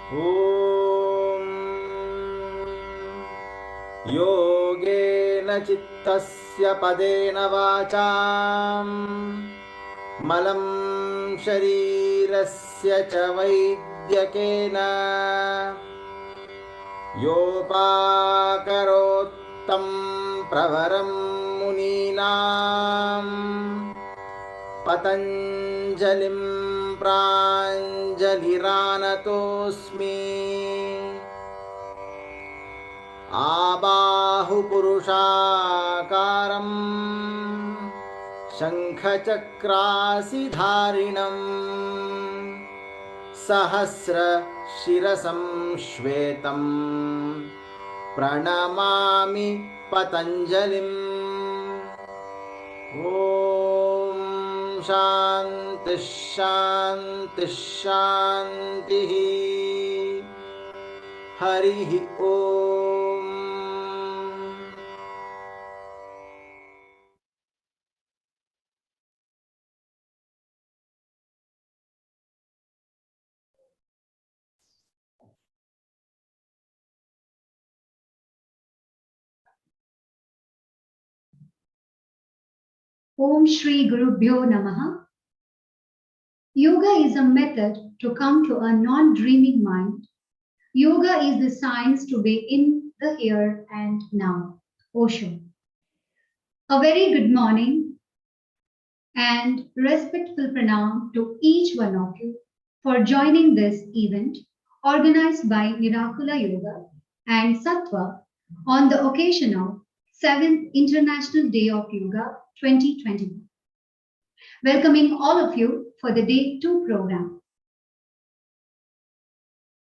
ॐ योगेन चित्तस्य पदेन वाचां मलं शरीरस्य च वैद्यकेन योपाकरोत्तं प्रवरं मुनीनां पतञ्जलिं प्राञ्जलिरानतोऽस्मि। आबाहुपुरुषाकारं शङ्खचक्रासिधारिणं सहस्रशिरसं श्वेतं प्रणमामि पतञ्जलिम्। ॐ शान्तिः शान्तिः शान्तिः। हरिः ॐ। Om Shri Gurubhyo Namaha. Yoga is a method to come to a non-dreaming mind. Yoga is the science to be in the here and now. Osho. A very good morning and respectful pranam to each one of you for joining this event organized by Miracula Yoga and Sattva on the occasion of 7th International Day of Yoga 2021. Welcoming all of you for the Day 2 program.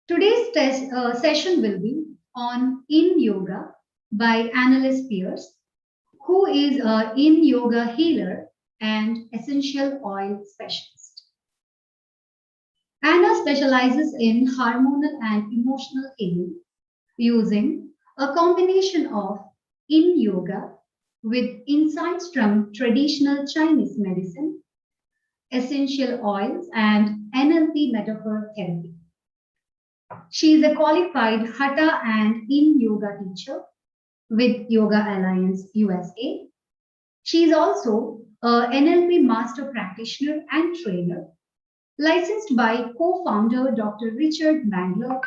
Today's session will be on Yin Yoga by Annelise Piers, who is a Yin Yoga healer and essential oil specialist. Anna specializes in hormonal and emotional healing using a combination of Yin Yoga with insights from traditional Chinese medicine, essential oils, and NLP metaphor therapy. She is a qualified Hatha and Yin Yoga teacher with Yoga Alliance USA. She is also a NLP master practitioner and trainer, licensed by co-founder Dr. Richard Mangler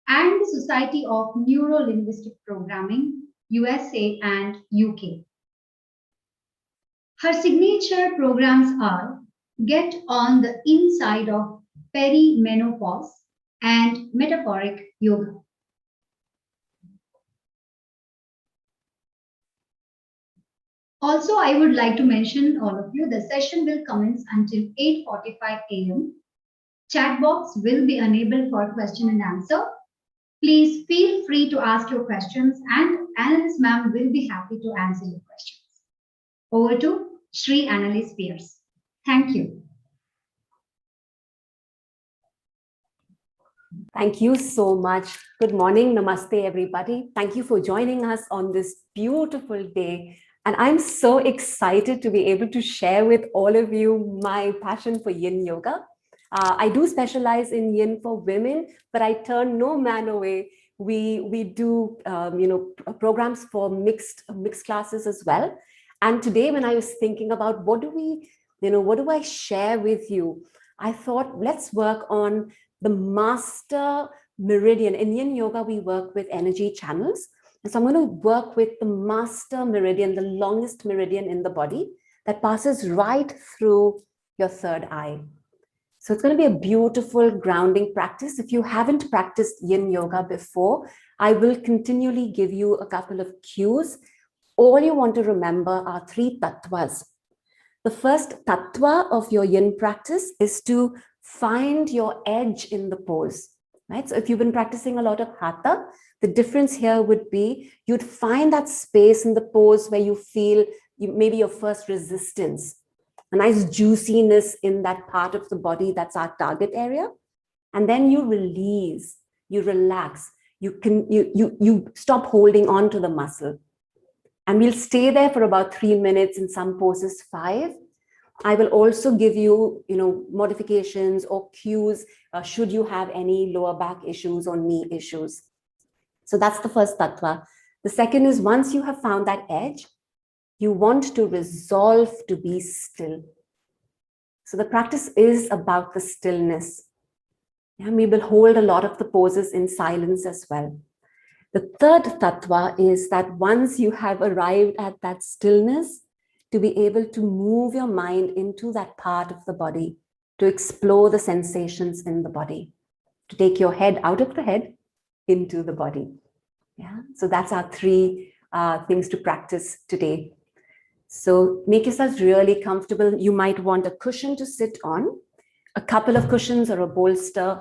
and the Society of Neuro-Linguistic Programming USA and UK. Her signature programs are Get on the Inside of Perimenopause and Metaphoric Yoga. Also, I would like to mention all of you, the session will commence until 8:45 a.m. Chat box will be enabled for question and answer. Please feel free to ask your questions and Annelise ma'am will be happy to answer your questions. Over to Shri Annelise Piers. Thank you. Thank you so much. Good morning. Namaste, everybody. Thank you for joining us on this beautiful day. And I'm so excited to be able to share with all of you my passion for Yin Yoga. I do specialize in Yin for women, but I turn no man away. We do programs for mixed classes as well. And today, when I was thinking about what do I share with you, I thought let's work on the master meridian. In Yin Yoga, we work with energy channels. And so I'm going to work with the master meridian, the longest meridian in the body that passes right through your third eye. So it's going to be a beautiful grounding practice. If you haven't practiced Yin Yoga before, I will continually give you a couple of cues. All you want to remember are 3 tattvas. The first tattva of your Yin practice is to find your edge in the pose, right? So if you've been practicing a lot of Hatha, the difference here would be you'd find that space in the pose where you feel maybe your first resistance, a nice juiciness in that part of the body that's our target area. And then you release, you relax, you stop holding on to the muscle. And we'll stay there for about 3 minutes, in some poses 5. I will also give you, modifications or cues should you have any lower back issues or knee issues. So that's the first tattva. The second is, once you have found that edge, you want to resolve to be still. So the practice is about the stillness. And we will hold a lot of the poses in silence as well. The third tattva is that once you have arrived at that stillness, to be able to move your mind into that part of the body, to explore the sensations in the body, to take your head out of the head into the body. Yeah. So that's our three things to practice today. So make yourself really comfortable. You might want a cushion to sit on, a couple of cushions or a bolster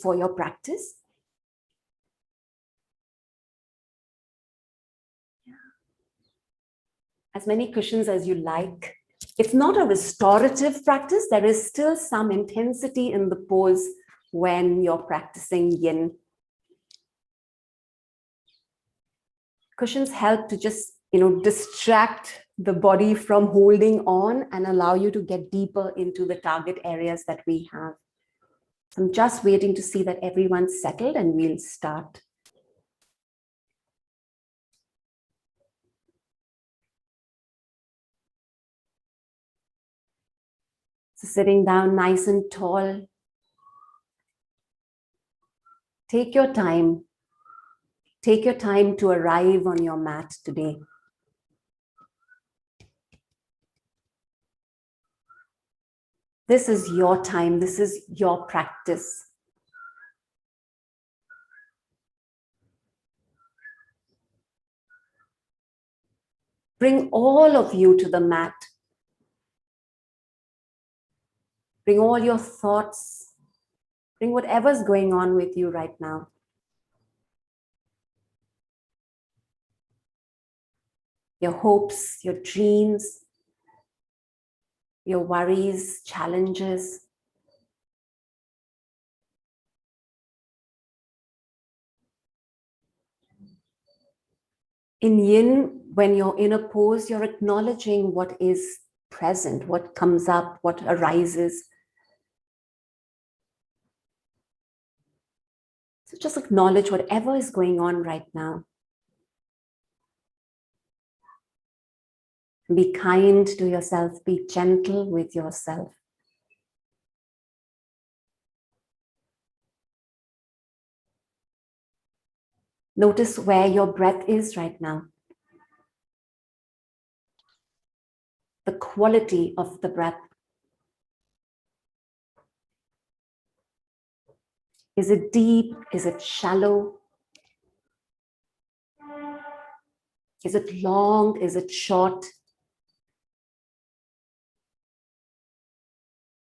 for your practice. As many cushions as you like. It's not a restorative practice. There is still some intensity in the pose when you're practicing yin. Cushions help to just, distract the body from holding on and allow you to get deeper into the target areas that we have. So I'm just waiting to see that everyone's settled and we'll start. So sitting down nice and tall. Take your time. Take your time to arrive on your mat today. This is your time. This is your practice. Bring all of you to the mat. Bring all your thoughts. Bring whatever's going on with you right now. Your hopes, your dreams, your worries, challenges. In yin, when you're in a pose, you're acknowledging what is present, what comes up, what arises. So just acknowledge whatever is going on right now. Be kind to yourself, be gentle with yourself. Notice where your breath is right now. The quality of the breath. Is it deep? Is it shallow? Is it long? Is it short?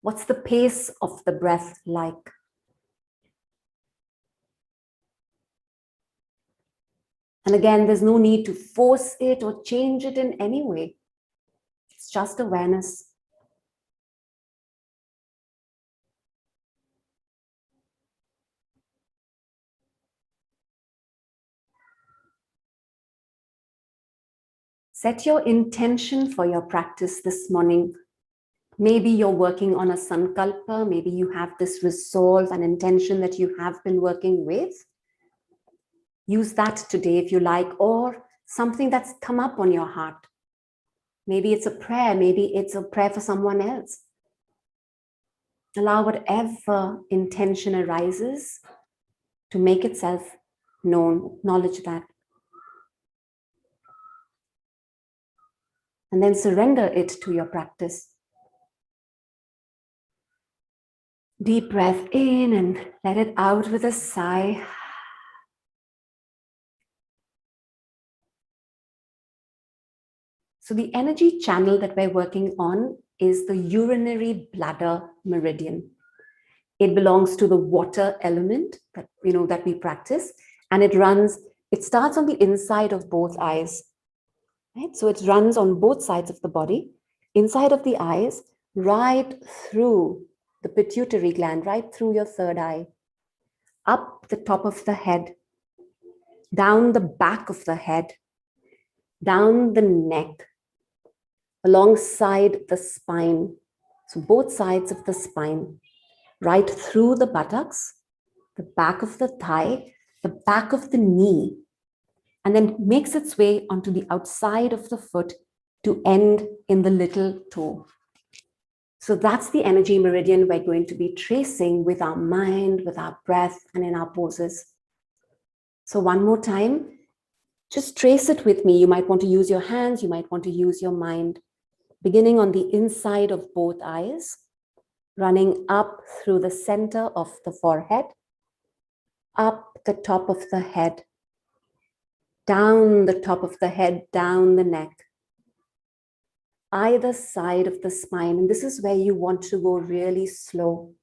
What's the pace of the breath like? And again, there's no need to force it or change it in any way. It's just awareness. Set your intention for your practice this morning. Maybe you're working on a sankalpa. Maybe you have this resolve and intention that you have been working with. Use that today if you like, or something that's come up on your heart. Maybe it's a prayer. Maybe it's a prayer for someone else. Allow whatever intention arises to make itself known. Acknowledge that. And then surrender it to your practice. Deep breath in and let it out with a sigh. So the energy channel that we're working on is the urinary bladder meridian. It belongs to the water element that we practice, and it starts on the inside of both eyes. Right? So it runs on both sides of the body, inside of the eyes, right through the pituitary gland, right through your third eye, up the top of the head, down the back of the head, down the neck, alongside the spine. So both sides of the spine, right through the buttocks, the back of the thigh, the back of the knee, and then makes its way onto the outside of the foot to end in the little toe. So that's the energy meridian we're going to be tracing with our mind, with our breath, and in our poses. So one more time, just trace it with me. You might want to use your hands, you might want to use your mind, beginning on the inside of both eyes, running up through the center of the forehead, up the top of the head, down the top of the head, down the neck, either side of the spine. And this is where you want to go really slow.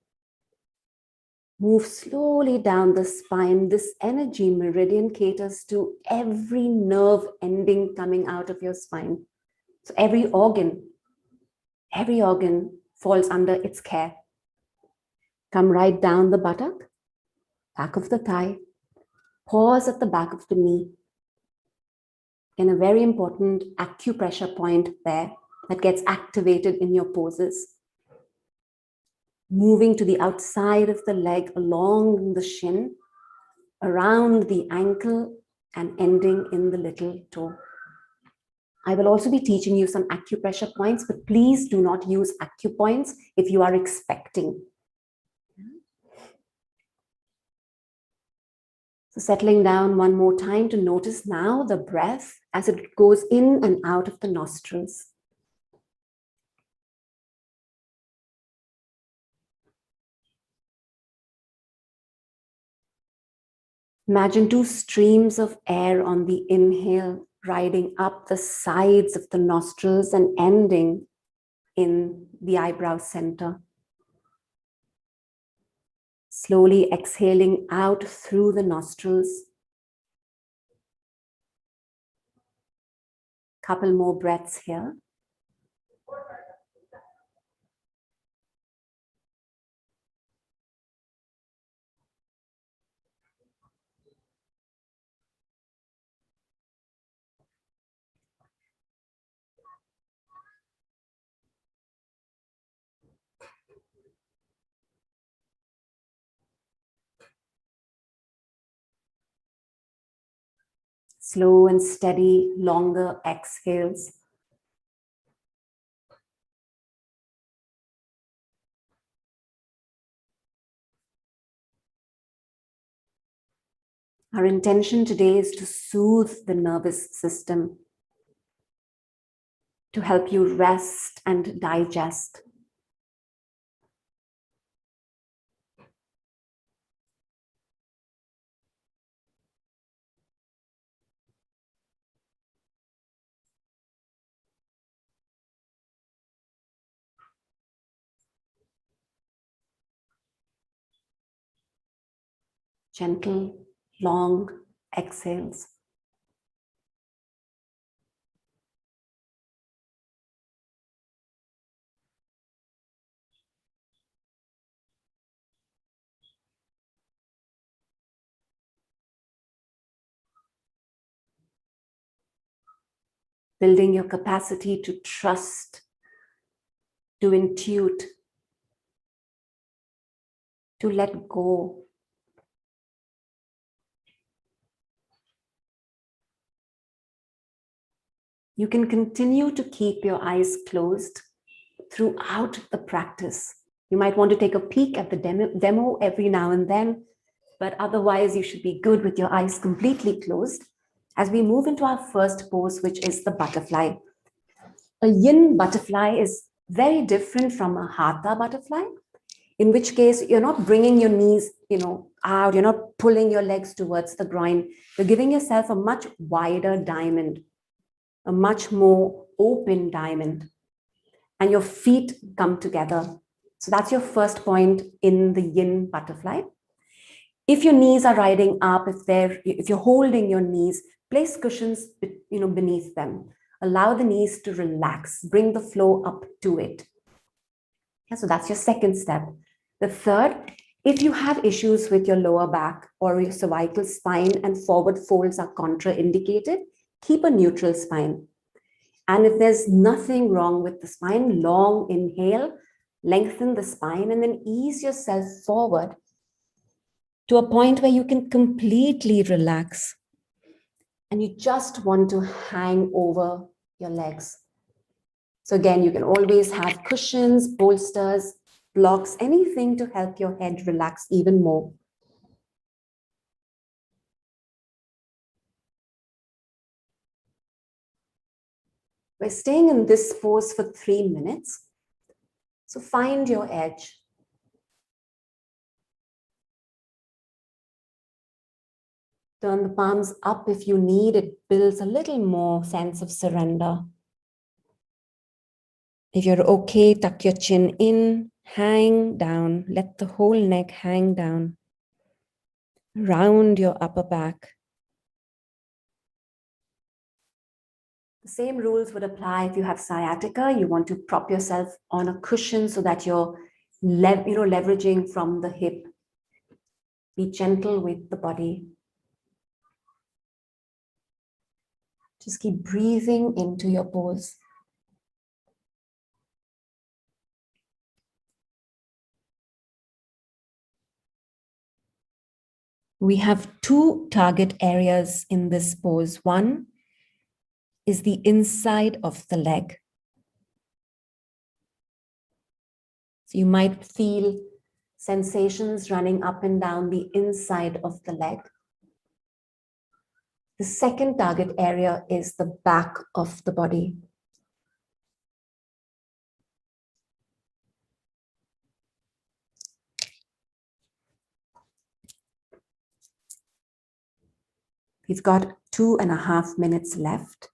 Move slowly down the spine. This energy meridian caters to every nerve ending coming out of your spine. So every organ falls under its care. Come right down the buttock, back of the thigh, pause at the back of the knee. And a very important acupressure point there that gets activated in your poses. Moving to the outside of the leg, along the shin, around the ankle, and ending in the little toe. I will also be teaching you some acupressure points, but please do not use acupoints if you are expecting. So settling down one more time to notice now the breath as it goes in and out of the nostrils. Imagine two streams of air on the inhale, riding up the sides of the nostrils and ending in the eyebrow center. Slowly exhaling out through the nostrils. Couple more breaths here. Slow and steady, longer exhales. Our intention today is to soothe the nervous system, to help you rest and digest. Gentle, long exhales. Building your capacity to trust, to intuit, to let go. You can continue to keep your eyes closed throughout the practice. You might want to take a peek at the demo every now and then, but otherwise you should be good with your eyes completely closed as we move into our first pose, which is the butterfly. A yin butterfly is very different from a hatha butterfly, in which case you're not bringing your knees, out, you're not pulling your legs towards the groin. You're giving yourself a much wider diamond, a much more open diamond, and your feet come together. So that's your first point in the yin butterfly. If your knees are riding up, if you're holding your knees, place cushions, beneath them. Allow the knees to relax, bring the flow up to it. Yeah, so that's your second step. The third, if you have issues with your lower back or your cervical spine and forward folds are contraindicated, keep a neutral spine. And if there's nothing wrong with the spine, long inhale, lengthen the spine, and then ease yourself forward to a point where you can completely relax. And you just want to hang over your legs. So again, you can always have cushions, bolsters, blocks, anything to help your head relax even more. We're staying in this pose for 3 minutes. So find your edge. Turn the palms up if you need. It builds a little more sense of surrender. If you're okay, tuck your chin in, hang down. Let the whole neck hang down. Round your upper back. The same rules would apply if you have sciatica. You want to prop yourself on a cushion so that you're leveraging from the hip. Be gentle with the body. Just keep breathing into your pose. We have 2 target areas in this pose. One is the inside of the leg. So you might feel sensations running up and down the inside of the leg. The second target area is the back of the body. We've got 2.5 minutes left.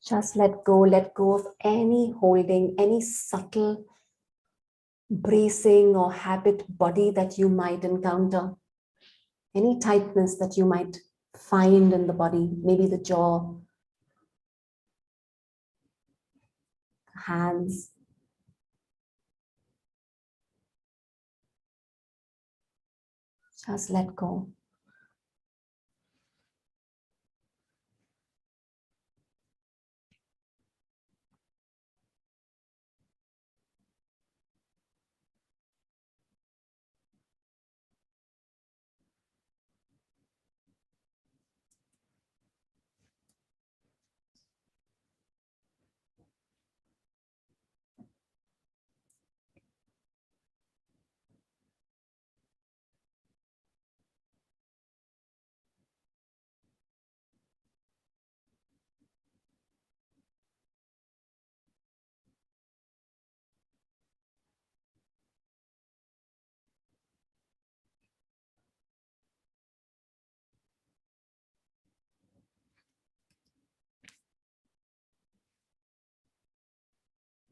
Just let go of any holding, any subtle bracing or habit body that you might encounter, any tightness that you might find in the body, maybe the jaw, hands. Just let go.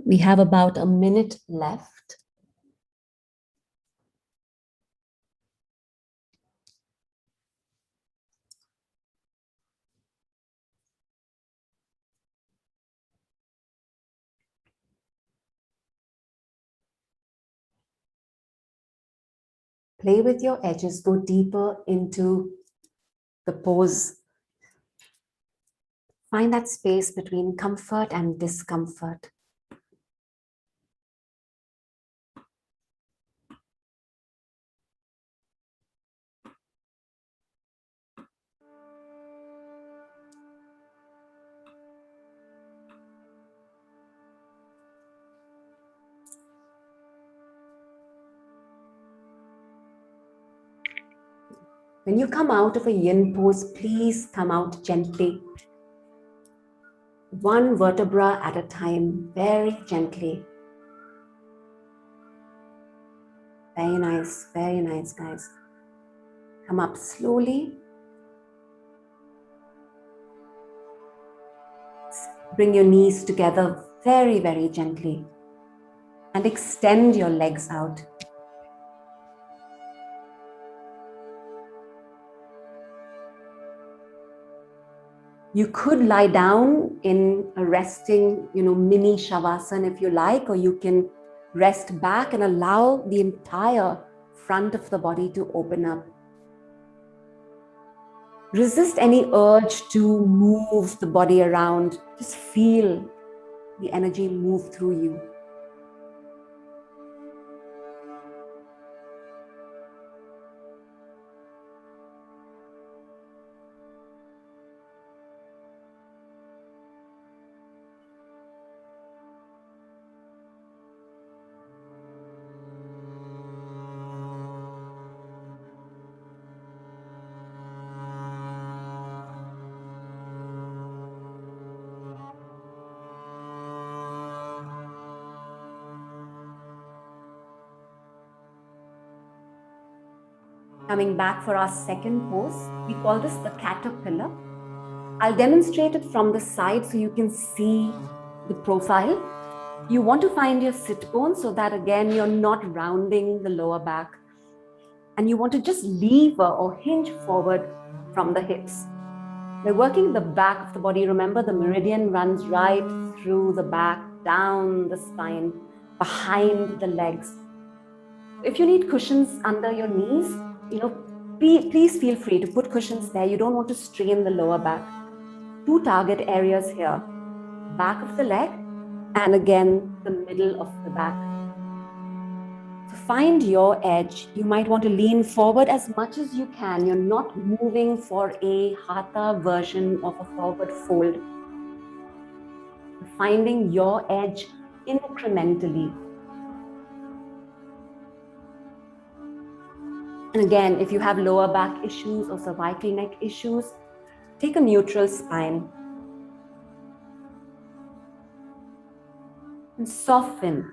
We have about a minute left. Play with your edges, go deeper into the pose. Find that space between comfort and discomfort. When you come out of a yin pose, please come out gently. One vertebra at a time, very gently. Very nice, guys. Come up slowly. Bring your knees together very, very gently. and extend your legs out. You could lie down in a resting, mini shavasana if you like, or you can rest back and allow the entire front of the body to open up. Resist any urge to move the body around. Just feel the energy move through you. Coming back for our second pose, we call this the caterpillar. I'll demonstrate it from the side so you can see the profile. You want to find your sit bone so that again, you're not rounding the lower back. And you want to just lever or hinge forward from the hips. We're working the back of the body. Remember, the meridian runs right through the back, down the spine, behind the legs. If you need cushions under your knees, please feel free to put cushions there. You don't want to strain the lower back. Two target areas here, back of the leg and again, the middle of the back. To find your edge, you might want to lean forward as much as you can. You're not moving for a hatha version of a forward fold. Finding your edge incrementally. And again, if you have lower back issues or cervical neck issues, take a neutral spine. And soften.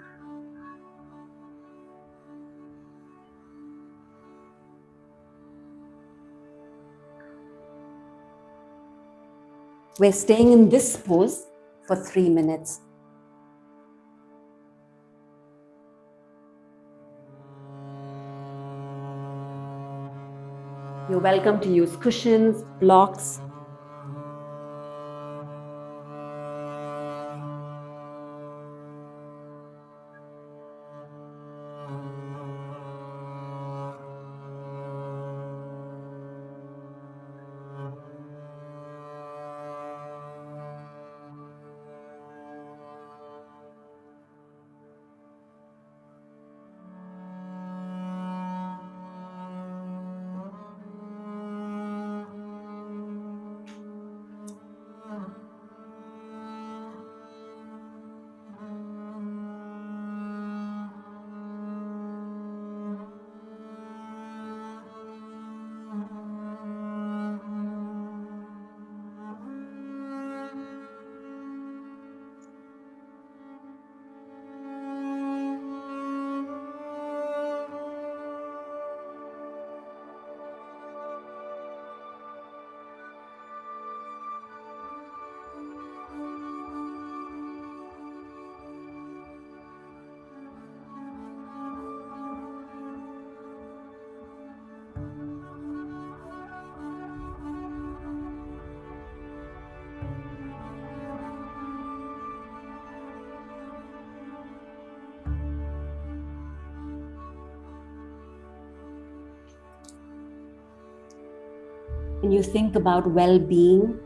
We're staying in this pose for 3 minutes. You're welcome to use cushions, blocks. And you think about well-being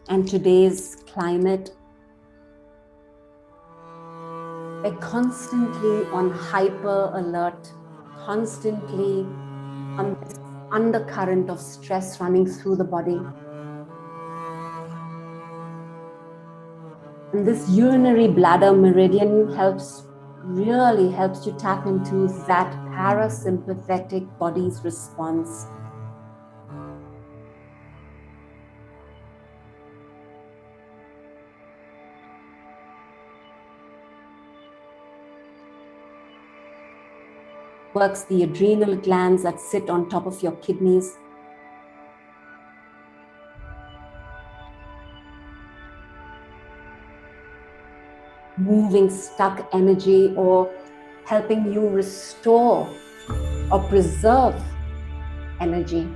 and today's climate, we're constantly on hyper alert, constantly on this undercurrent of stress running through the body. And this urinary bladder meridian really helps you tap into that parasympathetic body's response. Works the adrenal glands that sit on top of your kidneys. moving stuck energy or helping you restore or preserve energy.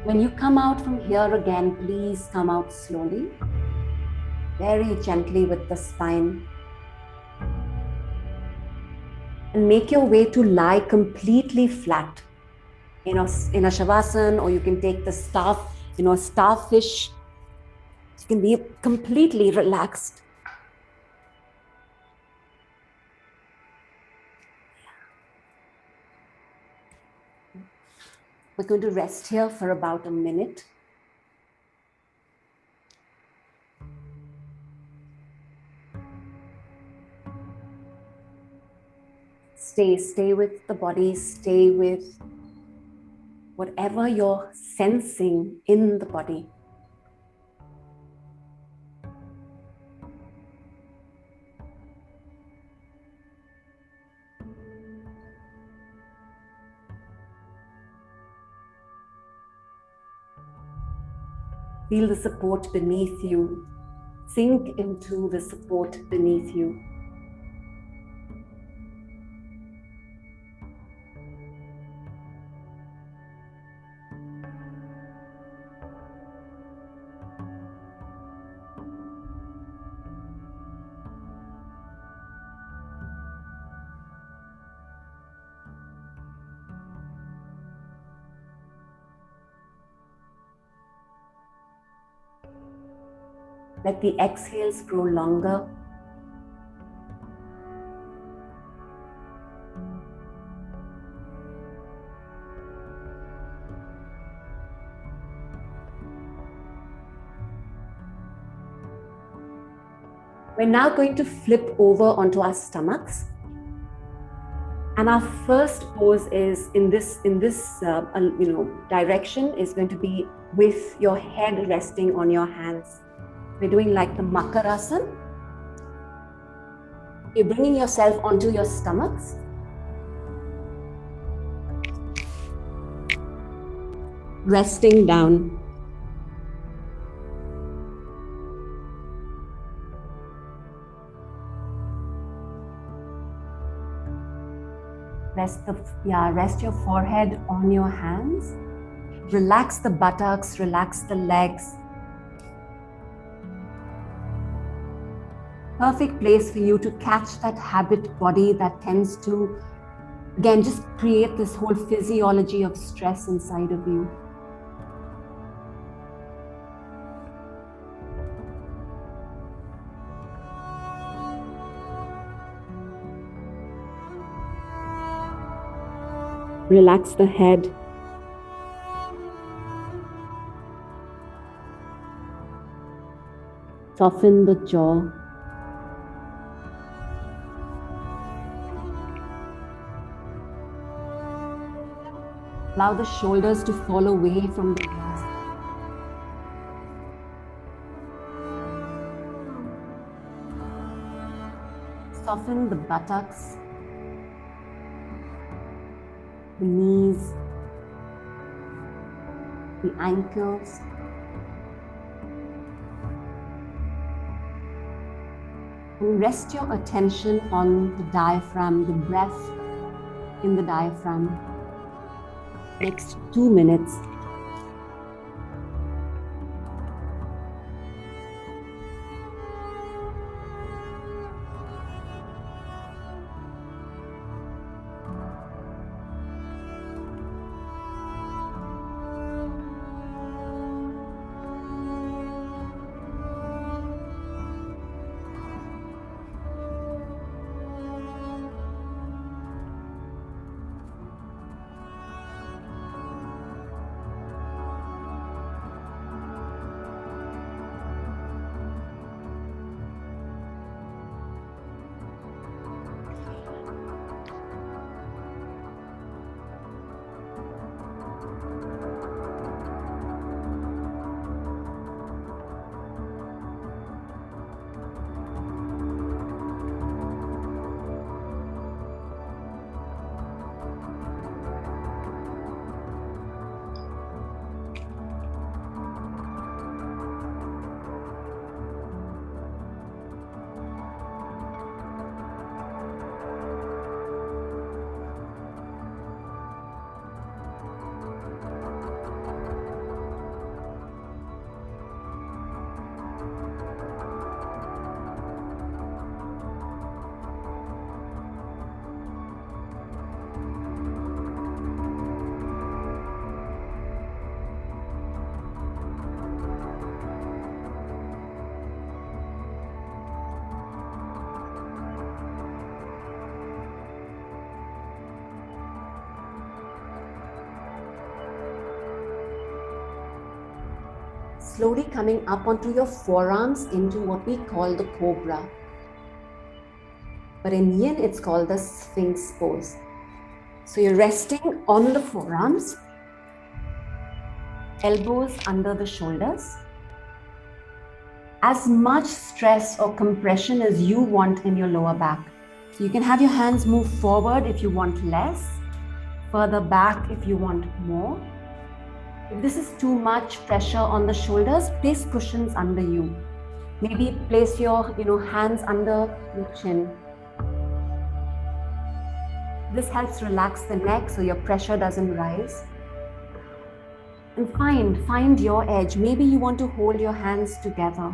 When you come out from here again, please come out slowly, very gently with the spine. And make your way to lie completely flat in a shavasana, or you can take the starfish. You can be completely relaxed. We're going to rest here for about a minute. Stay with the body, stay with whatever you're sensing in the body. Feel the support beneath you. Sink into the support beneath you. Let the exhales grow longer. We're now going to flip over onto our stomachs. And our first pose is in this direction is going to be with your head resting on your hands. We're doing like the Makarasana. You're bringing yourself onto your stomachs. Resting down. Rest your forehead on your hands. Relax the buttocks, relax the legs. Perfect place for you to catch that habit body that tends to, again, just create this whole physiology of stress inside of you. Relax the head. Soften the jaw. Allow the shoulders to fall away from the knees. Soften the buttocks, the knees, the ankles. And rest your attention on the diaphragm, the breath in the diaphragm. Next 2 minutes. slowly coming up onto your forearms into what we call the cobra. But in Yin, it's called the Sphinx pose. So you're resting on the forearms, elbows under the shoulders. As much stress or compression as you want in your lower back. So you can have your hands move forward if you want less, further back if you want more. If this is too much pressure on the shoulders, place cushions under you. Maybe place your hands under your chin. This helps relax the neck so your pressure doesn't rise. And find your edge. Maybe you want to hold your hands together.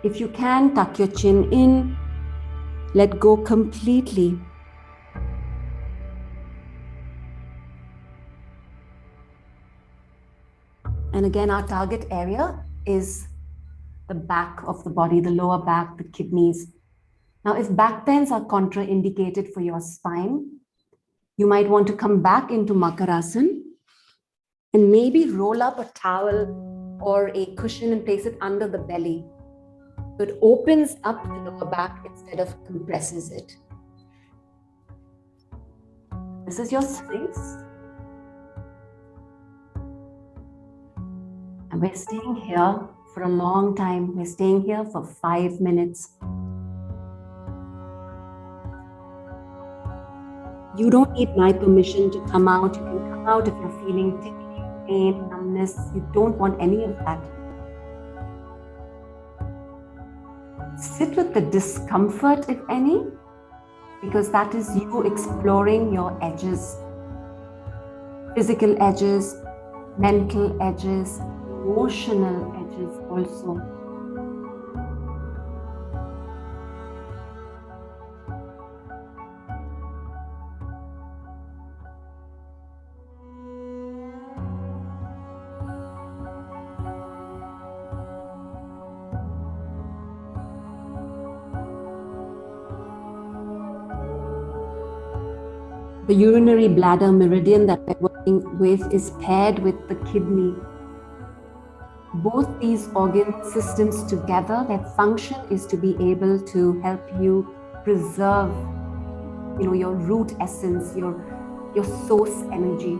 If you can, tuck your chin in, let go completely. And again, our target area is the back of the body, the lower back, the kidneys. Now, if back bends are contraindicated for your spine, you might want to come back into Makarasana and maybe roll up a towel or a cushion and place it under the belly. So it opens up the lower back instead of compresses it. This is your Sphinx. And we're staying here for a long time. We're staying here for 5 minutes. You don't need my permission to come out. You can come out if you're feeling tickling, pain, numbness. You don't want any of that. Sit with the discomfort, if any, because that is you exploring your edges. Physical edges, mental edges, emotional edges also. The urinary bladder meridian that we're working with is paired with the kidney. Both these organ systems together, their function is to be able to help you preserve, your root essence, your source energy.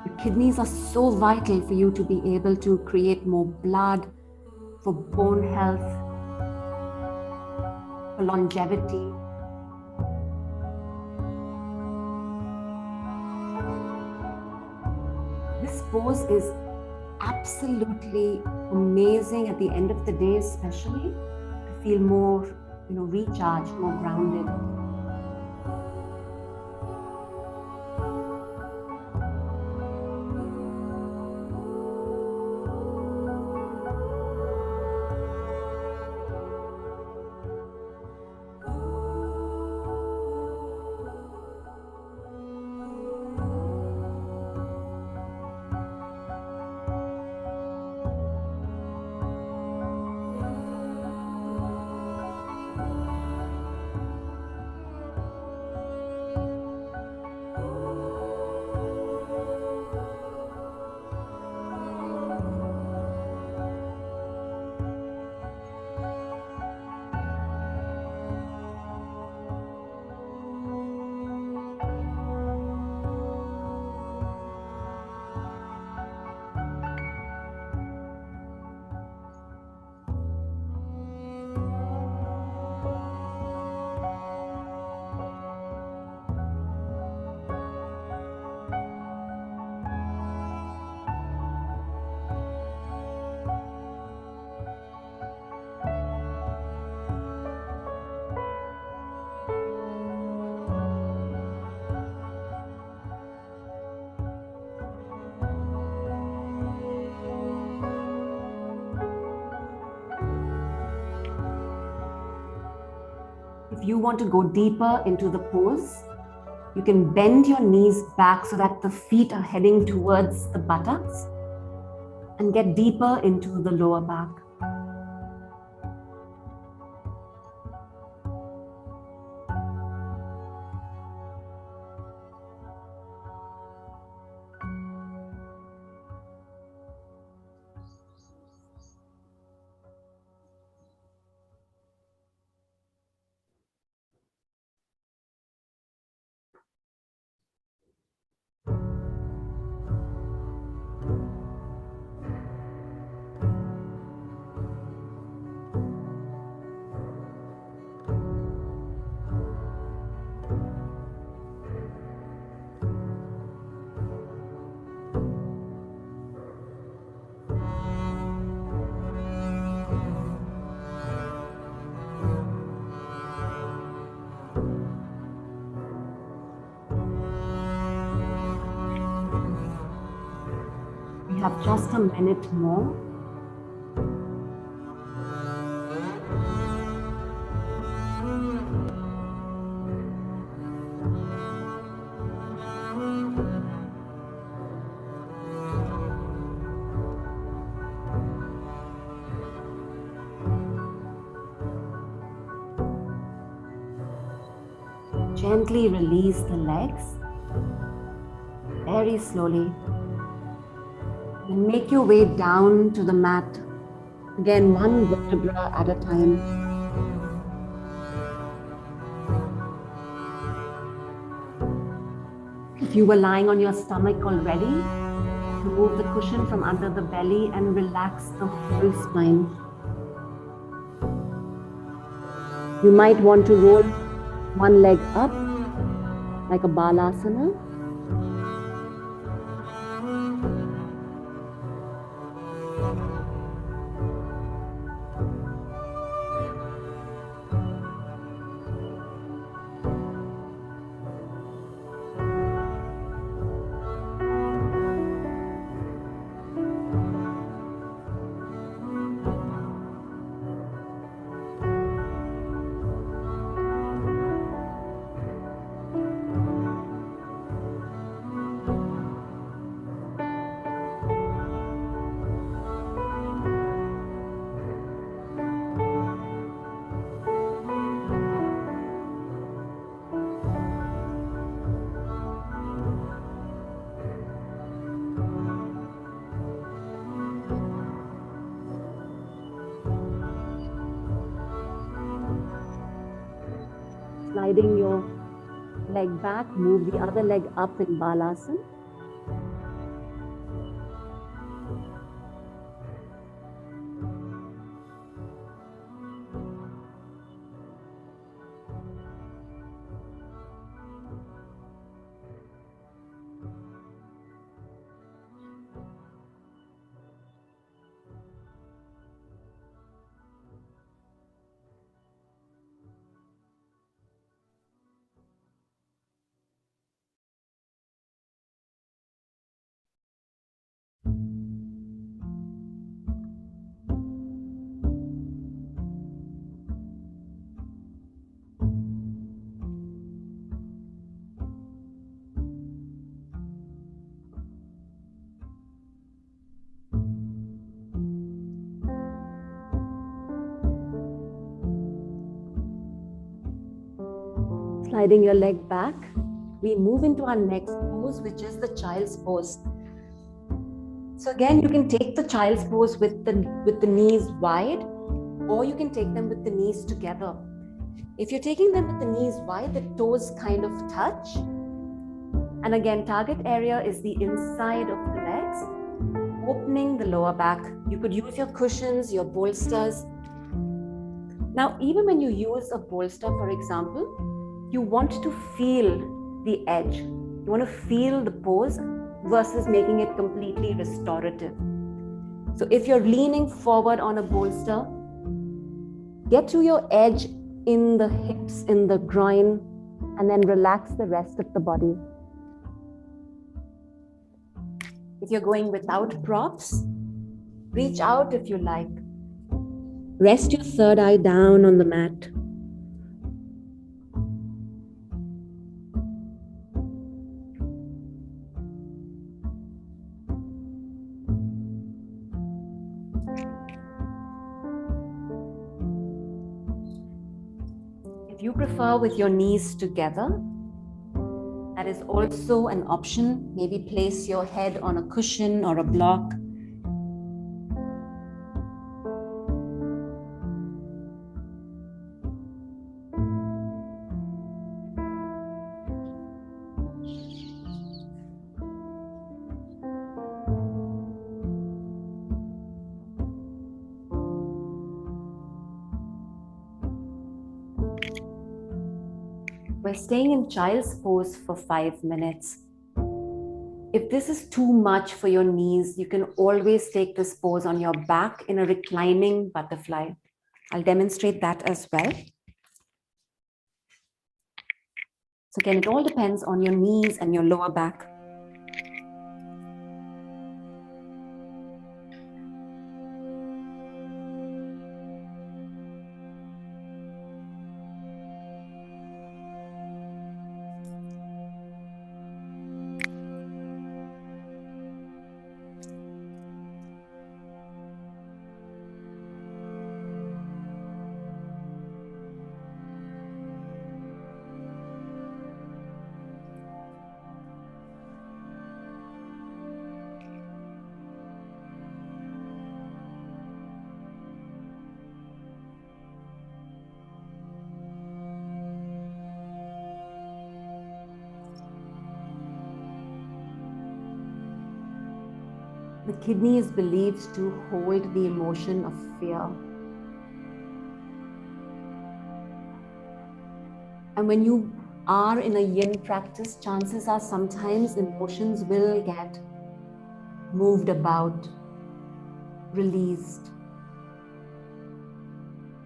Your kidneys are so vital for you to be able to create more blood, for bone health, for longevity. This pose is absolutely amazing at the end of the day, especially to feel more, recharged, more grounded. If you want to go deeper into the pose, you can bend your knees back so that the feet are heading towards the buttocks and get deeper into the lower back. have just a minute more. Gently release the legs, very slowly. And make your way down to the mat. Again, one vertebra at a time. If you were lying on your stomach already, remove the cushion from under the belly and relax the whole spine. You might want to roll one leg up like a balasana. Sliding your leg back, move the other leg up in balasana. Sliding your leg back, we move into our next pose, which is the child's pose. So again, you can take the child's pose with the knees wide, or you can take them with the knees together. If you're taking them with the knees wide, the toes kind of touch. And again, target area is the inside of the legs, opening the lower back. You could use your cushions, your bolsters. Now, even when you use a bolster, for example, you want to feel the edge. You want to feel the pose versus making it completely restorative. So if you're leaning forward on a bolster, get to your edge in the hips, in the groin, and then relax the rest of the body. If you're going without props, reach out if you like. Rest your third eye down on the mat. If you prefer with your knees together, that is also an option. Maybe place your head on a cushion or a block. We're staying in child's pose for 5 minutes. If this is too much for your knees, you can always take this pose on your back in a reclining butterfly. I'll demonstrate that as well. So again, it all depends on your knees and your lower back. The kidney is believed to hold the emotion of fear. And when you are in a yin practice, chances are sometimes emotions will get moved about, released.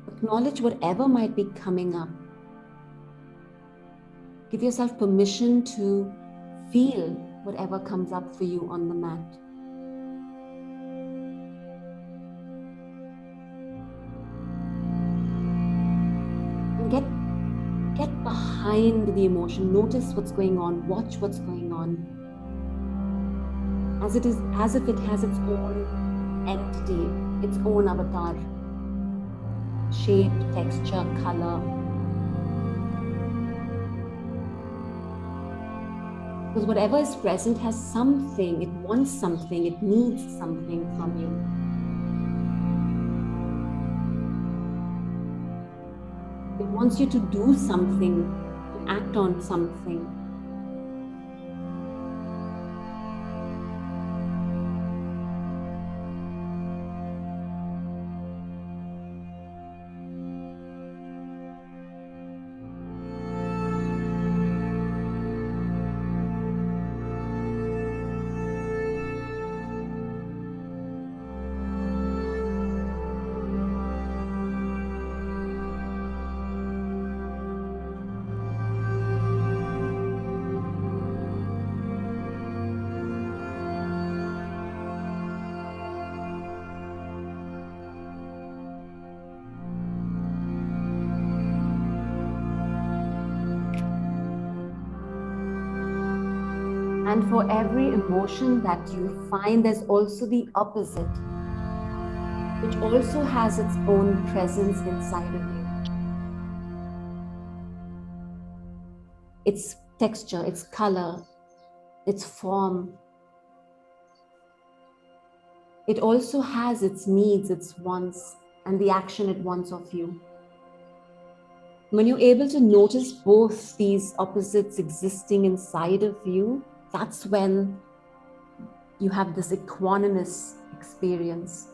Acknowledge whatever might be coming up. Give yourself permission to feel whatever comes up for you on the mat. And get behind the emotion. Notice what's going on. Watch what's going on. As if it has its own entity, its own avatar. Shape, texture, color. Because whatever is present has something, it wants something, it needs something from you. It wants you to do something, to act on something. And for every emotion that you find, there's also the opposite, which also has its own presence inside of you. Its texture, its color, its form. It also has its needs, its wants, and the action it wants of you. When you're able to notice both these opposites existing inside of you, that's when you have this equanimous experience.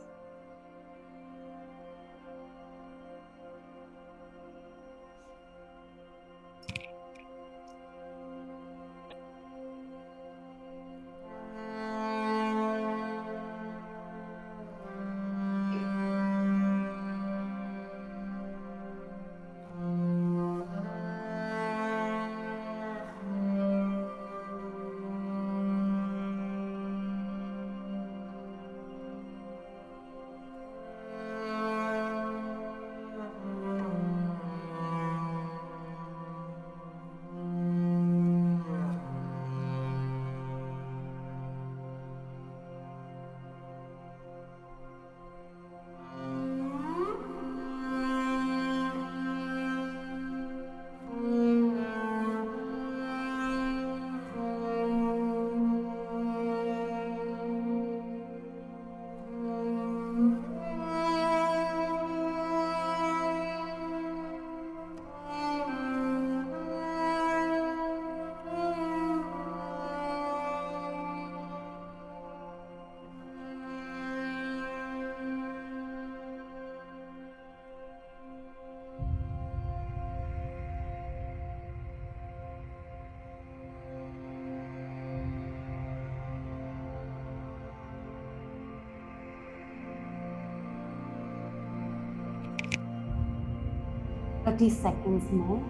Thirty seconds more.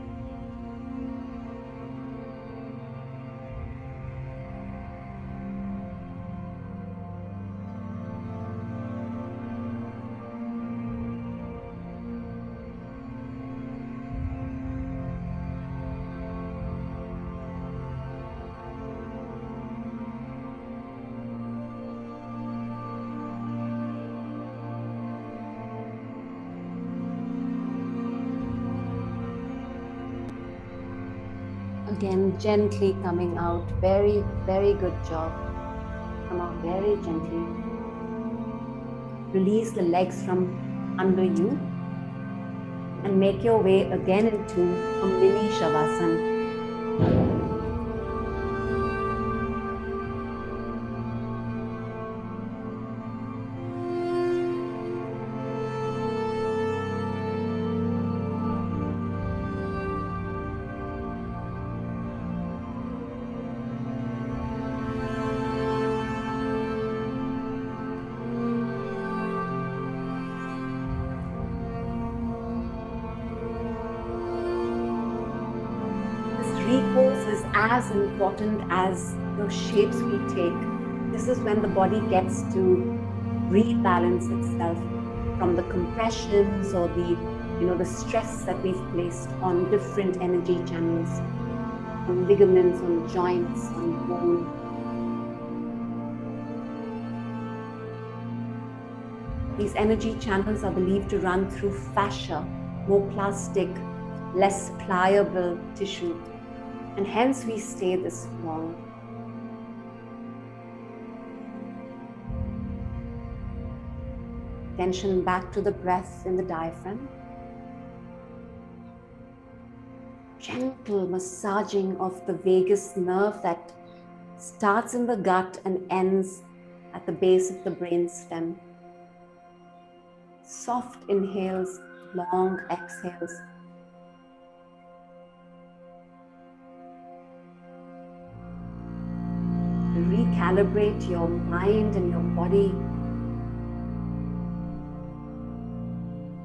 Again, gently coming out. Very, very good job. Come out very gently. Release the legs from under you and make your way again into a mini Shavasana. is as important as the shapes we take. This is when the body gets to rebalance itself from the compressions or the stress that we've placed on different energy channels, on ligaments, on joints, on bone. These energy channels are believed to run through fascia, more plastic, less pliable tissue, and hence we stay this long. Tension back to the breath in the diaphragm. Gentle massaging of the vagus nerve that starts in the gut and ends at the base of the brain stem. Soft inhales, long exhales. Recalibrate your mind and your body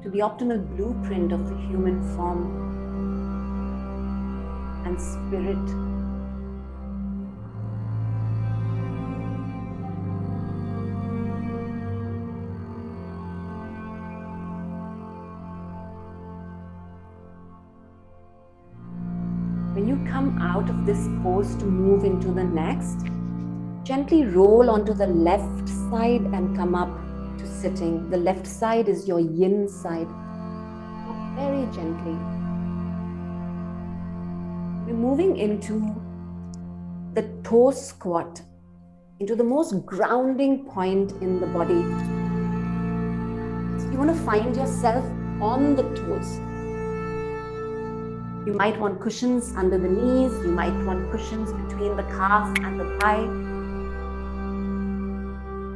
to the optimal blueprint of the human form and spirit. When you come out of this pose to move into the next, gently roll onto the left side and come up to sitting. The left side is your yin side. Very gently. We're moving into the toe squat, into the most grounding point in the body. So you want to find yourself on the toes. You might want cushions under the knees. You might want cushions between the calf and the thigh.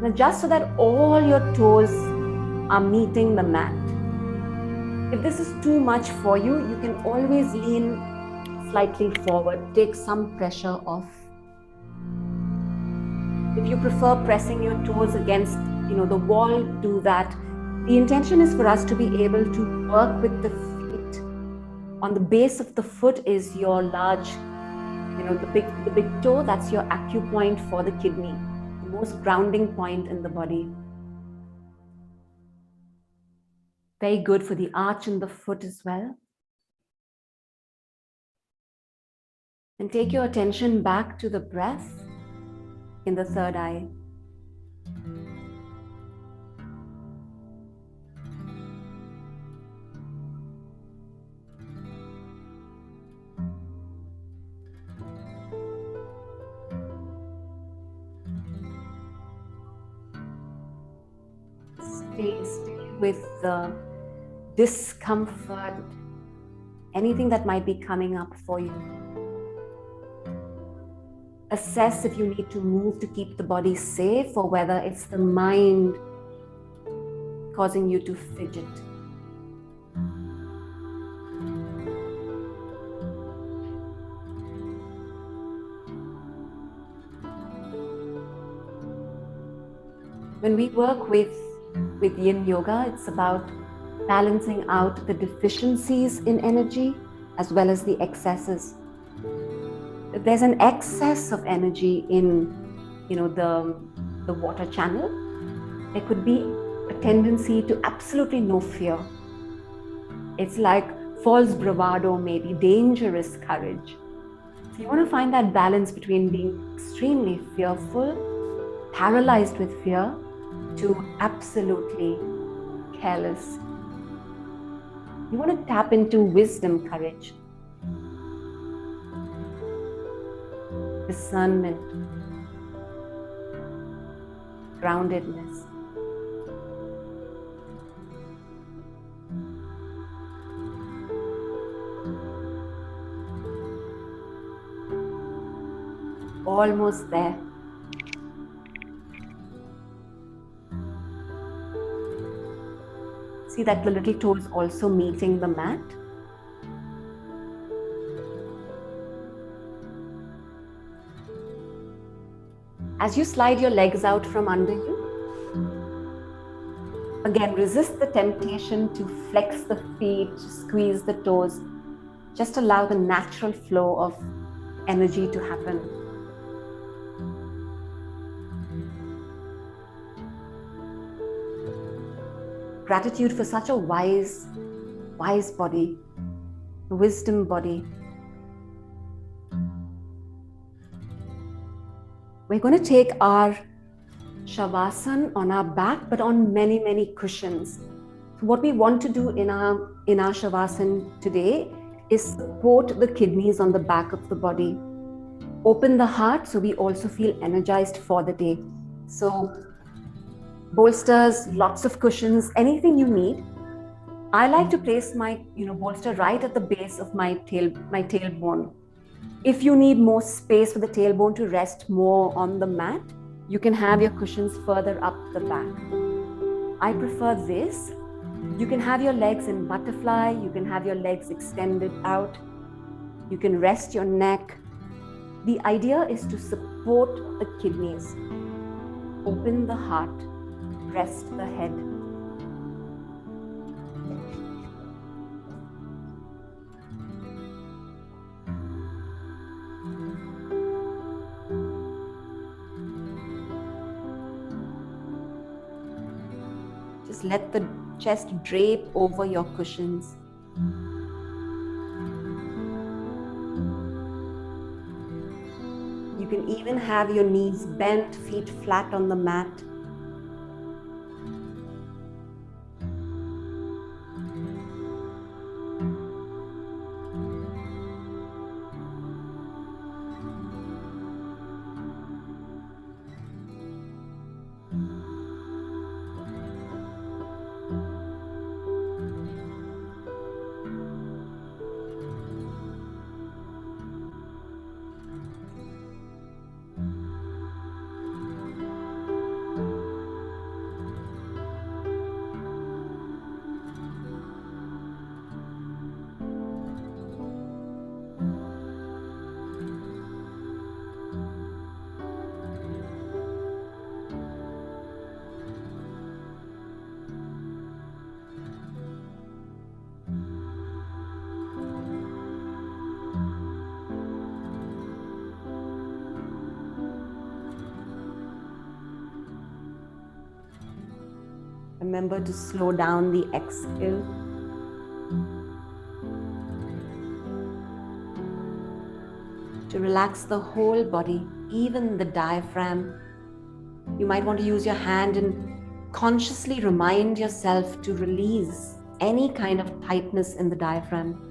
Now just so that all your toes are meeting the mat. If this is too much for you, you can always lean slightly forward, take some pressure off. If you prefer pressing your toes against, the wall, do that. The intention is for us to be able to work with the feet. On the base of the foot is your large, the big toe. That's your acupoint for the kidney, the most grounding point in the body. Very good for the arch in the foot as well. And take your attention back to the breath in the third eye. Stay with the discomfort, anything that might be coming up for you. Assess if you need to move to keep the body safe or whether it's the mind causing you to fidget. When we work with Yin Yoga, it's about balancing out the deficiencies in energy as well as the excesses. If there's an excess of energy in, the water channel, there could be a tendency to absolutely no fear. It's like false bravado, maybe dangerous courage. So you want to find that balance between being extremely fearful, paralyzed with fear, to absolutely careless. You want to tap into wisdom, courage, discernment, groundedness. Almost there. See that the little toe is also meeting the mat. As you slide your legs out from under you, again, resist the temptation to flex the feet, squeeze the toes. Just allow the natural flow of energy to happen. Gratitude for such a wise body, a wisdom body. We're going to take our Shavasana on our back, but on many, many cushions. So what we want to do in our Shavasana today is support the kidneys on the back of the body. Open the heart so we also feel energized for the day. So bolsters, lots of cushions, anything you need. I like to place my bolster right at the base of my tailbone. If you need more space for the tailbone to rest more on the mat, you can have your cushions further up the back. I prefer this. You can have your legs in butterfly, you can have your legs extended out, you can rest your neck. The idea is to support the kidneys, open the heart, rest the head. Just let the chest drape over your cushions. You can even have your knees bent, feet flat on the mat. Remember to slow down the exhale. To relax the whole body, even the diaphragm. You might want to use your hand and consciously remind yourself to release any kind of tightness in the diaphragm.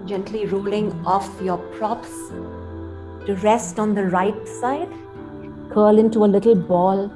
Gently rolling off your props to rest on the right side. Curl into a little ball.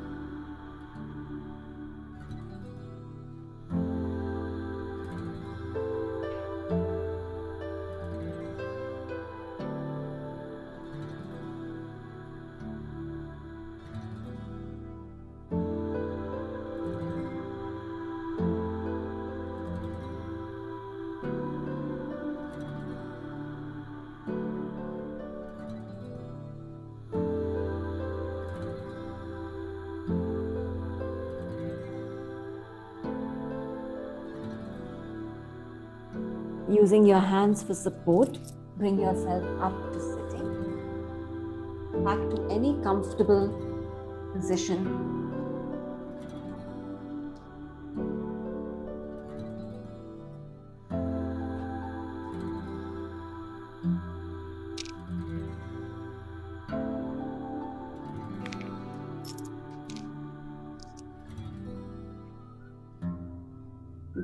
Using your hands for support, bring yourself up to sitting, back to any comfortable position.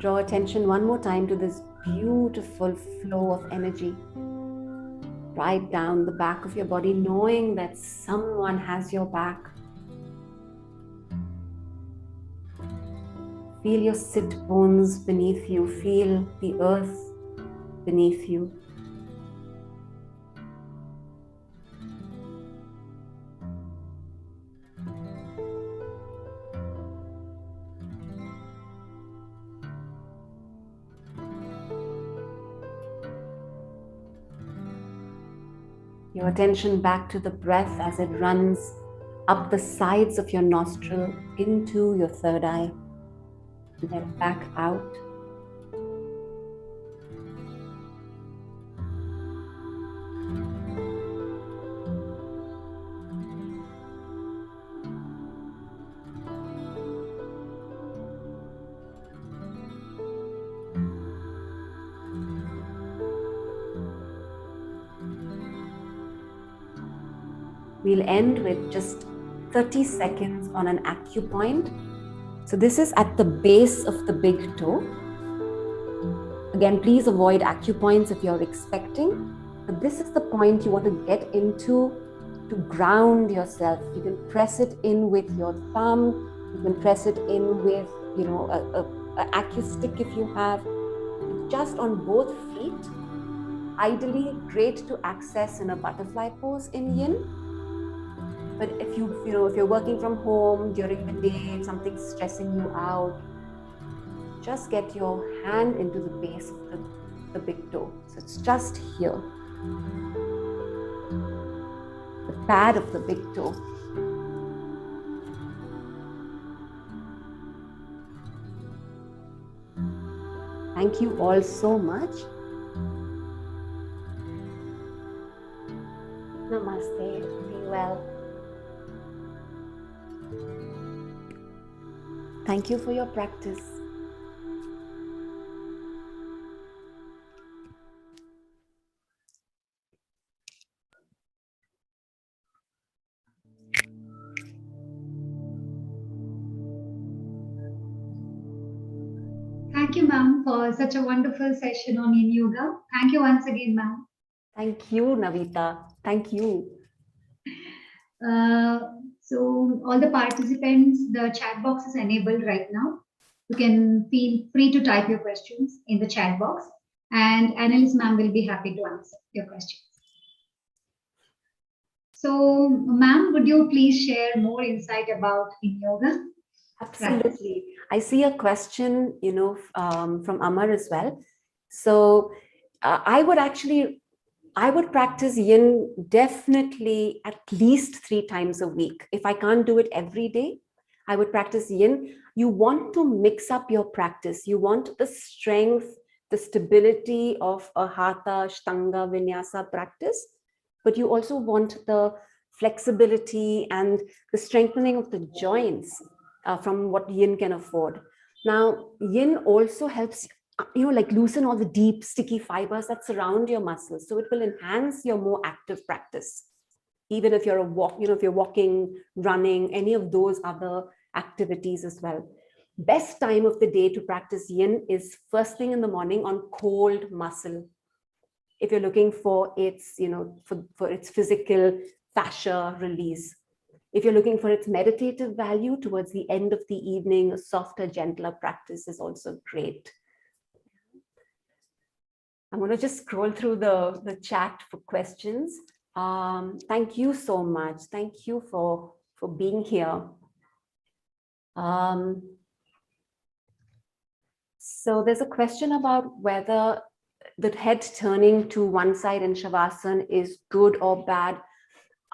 Draw attention one more time to this beautiful flow of energy right down the back of your body, knowing that someone has your back. Feel your sit bones beneath you. Feel the earth beneath you. Your attention back to the breath as it runs up the sides of your nostril into your third eye, and then back out. We'll end with just 30 seconds on an acupoint. So this is at the base of the big toe. Again, please avoid acupoints if you're expecting, but this is the point you want to get into to ground yourself. You can press it in with your thumb. You can press it in with, an acustick if you have. Just on both feet. Ideally, great to access in a butterfly pose in Yin. But if you're working from home during the day, something's stressing you out, just get your hand into the base of the big toe. So it's just here, the pad of the big toe. Thank you all so much. Namaste. Be well. Thank you for your practice. Thank you, ma'am, for such a wonderful session on Yin Yoga. Thank you once again, ma'am. Thank you, Navita. Thank you. So all the participants, the chat box is enabled right now. You can feel free to type your questions in the chat box, and Annelise ma'am will be happy to answer your questions. So, ma'am, would you please share more insight about Yin Yoga? Absolutely. I see a question, from Amar as well. So I would practice Yin definitely at least 3 times a week. If I can't do it every day, I would practice Yin. You want to mix up your practice. You want the strength, the stability of a Hatha, Ashtanga, Vinyasa practice, but you also want the flexibility and the strengthening of the joints from what Yin can afford. Now, Yin also helps loosen all the deep, sticky fibers that surround your muscles. So it will enhance your more active practice. Even if you're if you're walking, running, any of those other activities as well. Best time of the day to practice Yin is first thing in the morning on cold muscle. If you're looking for its, for its physical fascia release. If you're looking for its meditative value towards the end of the evening, a softer, gentler practice is also great. I'm going to just scroll through the chat for questions. Thank you so much. Thank you for being here. So there's a question about whether the head turning to one side in Shavasana is good or bad.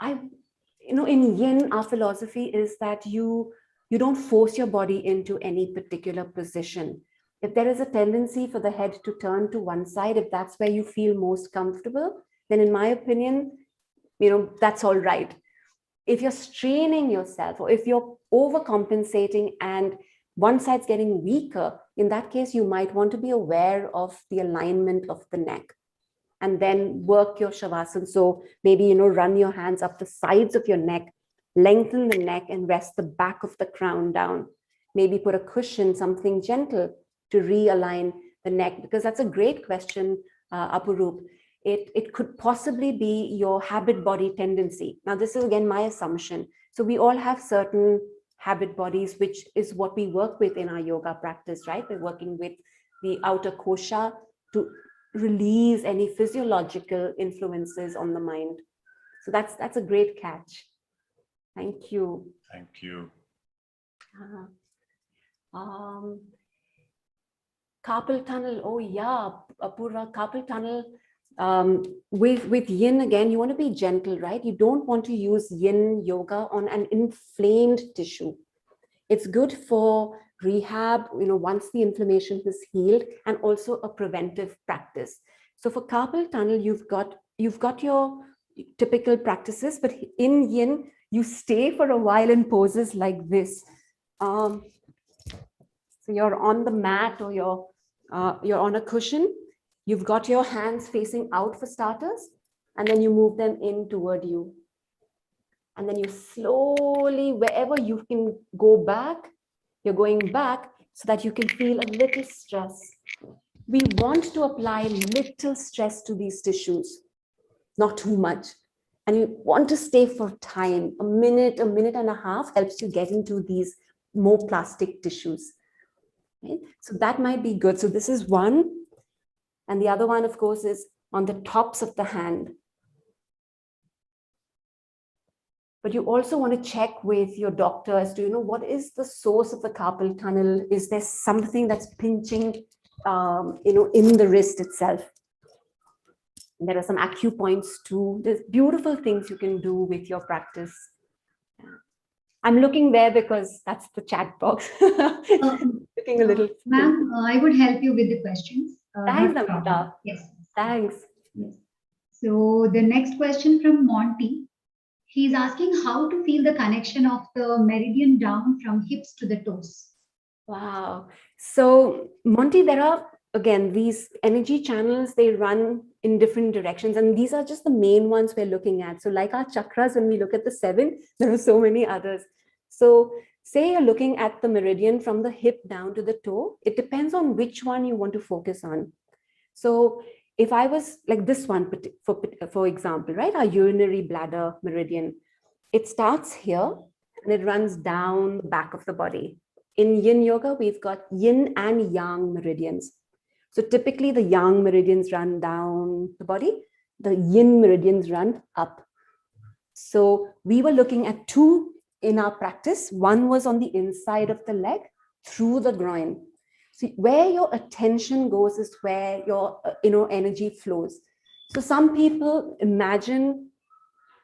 In Yin, our philosophy is that you don't force your body into any particular position. If there is a tendency for the head to turn to one side, if that's where you feel most comfortable, then in my opinion, that's all right. If you're straining yourself or if you're overcompensating and one side's getting weaker, in that case, you might want to be aware of the alignment of the neck and then work your shavasana. So maybe, run your hands up the sides of your neck, lengthen the neck and rest the back of the crown down. Maybe put a cushion, something gentle to realign the neck, because that's a great question, Aparup. It could possibly be your habit body tendency. Now, this is again my assumption. So we all have certain habit bodies, which is what we work with in our yoga practice, right? We're working with the outer kosha to release any physiological influences on the mind. So that's a great catch. Thank you. Thank you. Carpal tunnel. Oh yeah, Apurva, carpal tunnel. With yin, again, you want to be gentle, right? You don't want to use yin yoga on an inflamed tissue. It's good for rehab, once the inflammation is healed, and also a preventive practice. So for carpal tunnel, you've got your typical practices, but in yin, you stay for a while in poses like this. So you're on the mat or you're on a cushion. You've got your hands facing out for starters, and then you move them in toward you. And then you slowly, wherever you can go back, you're going back so that you can feel a little stress. We want to apply little stress to these tissues, not too much. And you want to stay for time. A minute and a half helps you get into these more plastic tissues. Okay? So that might be good. So this is one. And the other one, of course, is on the tops of the hand. But you also want to check with your doctor as to, what is the source of the carpal tunnel? Is there something that's pinching, in the wrist itself? And there are some acupoints too. There's beautiful things you can do with your practice. I'm looking there because that's the chat box. Looking a little. Ma'am, I would help you with the questions. Thanks, Namita. Yes. Thanks. Yes. So the next question from Monty. He's asking how to feel the connection of the meridian down from hips to the toes. Wow. So, Monty, there are, again, these energy channels, they run in different directions. And these are just the main ones we're looking at. So like our chakras, when we look at the 7, there are so many others. So say you're looking at the meridian from the hip down to the toe, it depends on which one you want to focus on. So if I was like this one, for example, right, our urinary bladder meridian, it starts here and it runs down the back of the body. In Yin Yoga, we've got Yin and Yang meridians. So typically the Yang meridians run down the body, the Yin meridians run up. So we were looking at 2 in our practice. One was on the inside of the leg through the groin. See, where your attention goes is where your energy flows. So some people imagine,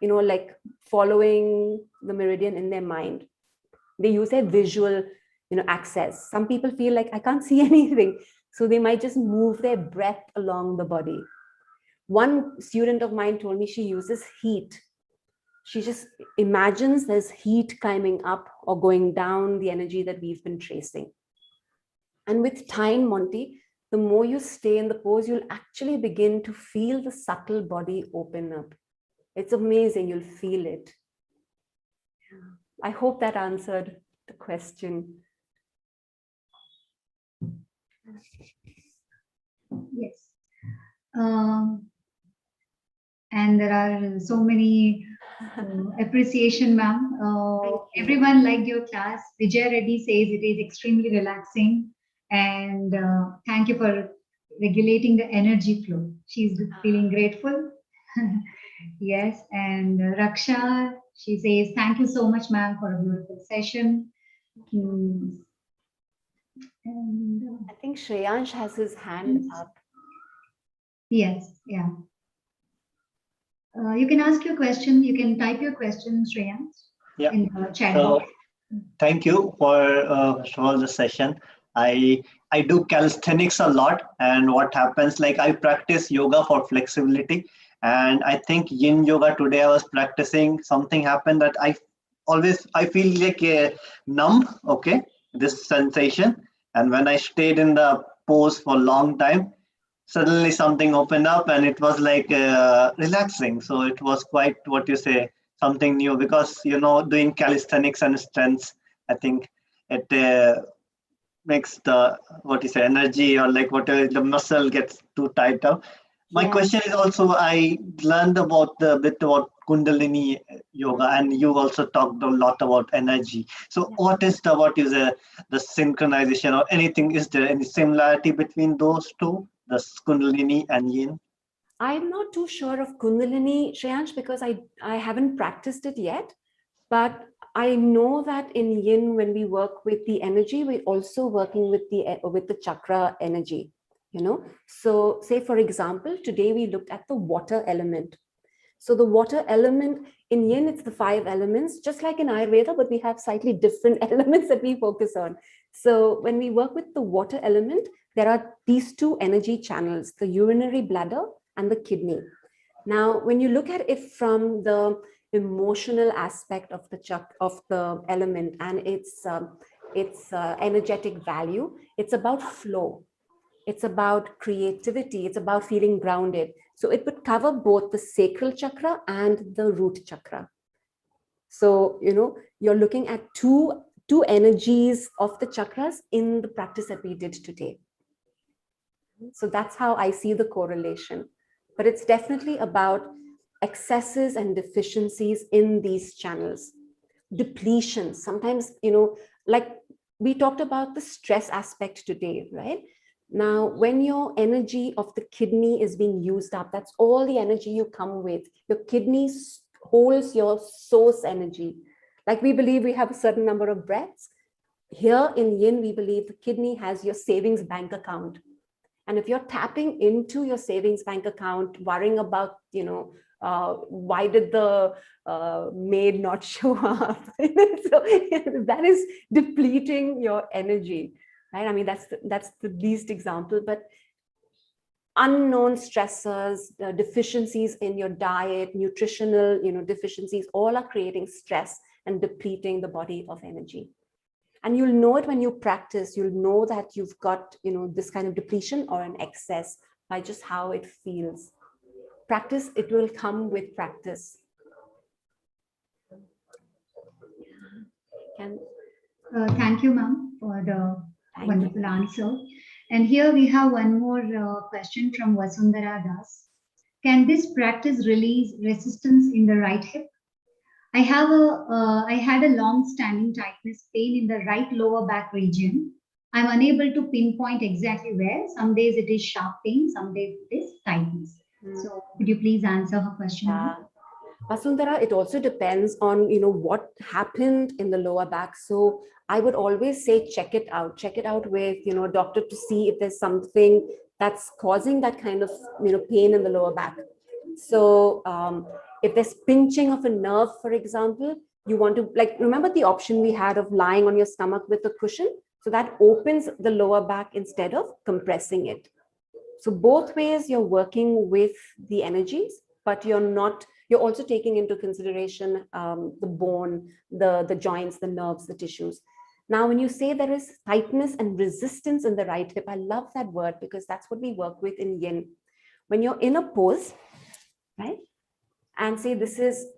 like following the meridian in their mind. They use their visual, access. Some people feel like I can't see anything. So they might just move their breath along the body. One student of mine told me she uses heat. She just imagines there's heat climbing up or going down the energy that we've been tracing. And with time, Monty, the more you stay in the pose, you'll actually begin to feel the subtle body open up. It's amazing. You'll feel it. I hope that answered the question. Yes. And there are so many appreciation, ma'am. Everyone liked your class. Vijay Reddy says it is extremely relaxing. And thank you for regulating the energy flow. She's feeling grateful. Yes. And Raksha, she says, thank you so much, ma'am, for a beautiful session. And I think Shreyansh has his hand up. yes, yeah. You can ask your question. You can type your question, Shreyansh, in the chat box. Thank you for first of all the session. I do calisthenics a lot, and what happens, like I practice yoga for flexibility, and I think Yin Yoga today I was practicing, something happened that I feel like numb, okay, this sensation, and when I stayed in the pose for a long time, suddenly something opened up and it was like relaxing. So it was quite, what you say, something new, because doing calisthenics and strengths, I think it makes the, what you say, energy, or like whatever, the muscle gets too tight up. My Yes. question is also, I learned about the bit about Kundalini yoga, and you also talked a lot about energy. So Yeah. what is the synchronization or anything? Is there any similarity between those two, the Kundalini and Yin? I'm not too sure of Kundalini, Shreyansh, because I haven't practiced it yet. But I know that in Yin, when we work with the energy, we're also working with the chakra energy. So say, for example, today we looked at the water element. So the water element in Yin, it's the 5 elements, just like in Ayurveda, but we have slightly different elements that we focus on. So when we work with the water element, there are these 2 energy channels, the urinary bladder and the kidney. Now, when you look at it from the emotional aspect of the element and its energetic value, it's about flow. It's about creativity. It's about feeling grounded. So it would cover both the sacral chakra and the root chakra. So, you're looking at two energies of the chakras in the practice that we did today. So that's how I see the correlation. But it's definitely about excesses and deficiencies in these channels. Depletion. Sometimes, like we talked about the stress aspect today, right? Now, when your energy of the kidney is being used up, that's all the energy you come with. Your kidney holds your source energy. Like we believe we have a certain number of breaths. Here in Yin, we believe the kidney has your savings bank account. And if you're tapping into your savings bank account, worrying about, why did the maid not show up? So that is depleting your energy, right? I mean, that's the least example, but unknown stressors, deficiencies in your diet, nutritional, deficiencies, all are creating stress and depleting the body of energy. And you'll know it when you practice. You'll know that you've got, this kind of depletion or an excess by just how it feels. Practice, it will come with practice. Thank you, ma'am, for the wonderful answer. And here we have one more question from Vasundhara Das. Can this practice release resistance in the right hip? I had a long-standing tightness pain in the right lower back region. I'm unable to pinpoint exactly where. Some days it is sharp pain, some days it is tightness. So could you please answer her question? Vasundhara, it also depends on, what happened in the lower back. So I would always say, check it out with, a doctor to see if there's something that's causing that kind of, pain in the lower back. So if there's pinching of a nerve, for example, you want to, remember the option we had of lying on your stomach with a cushion? So that opens the lower back instead of compressing it. So both ways you're working with the energies, but you're also taking into consideration the bone, the joints, the nerves, the tissues. Now, when you say there is tightness and resistance in the right hip, I love that word because that's what we work with in Yin. When you're in a pose, right? And say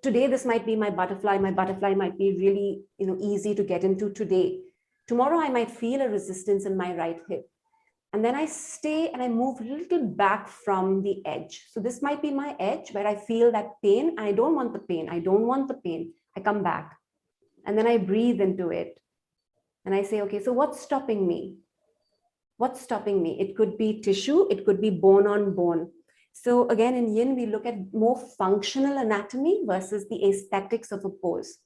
today this might be my butterfly might be really, easy to get into today. Tomorrow I might feel a resistance in my right hip. And then I stay and I move a little back from the edge. So this might be my edge where I feel that pain. I don't want the pain. I come back and then I breathe into it. And I say, okay, so what's stopping me? It could be tissue. It could be bone on bone. So again, in Yin, we look at more functional anatomy versus the aesthetics of a pose.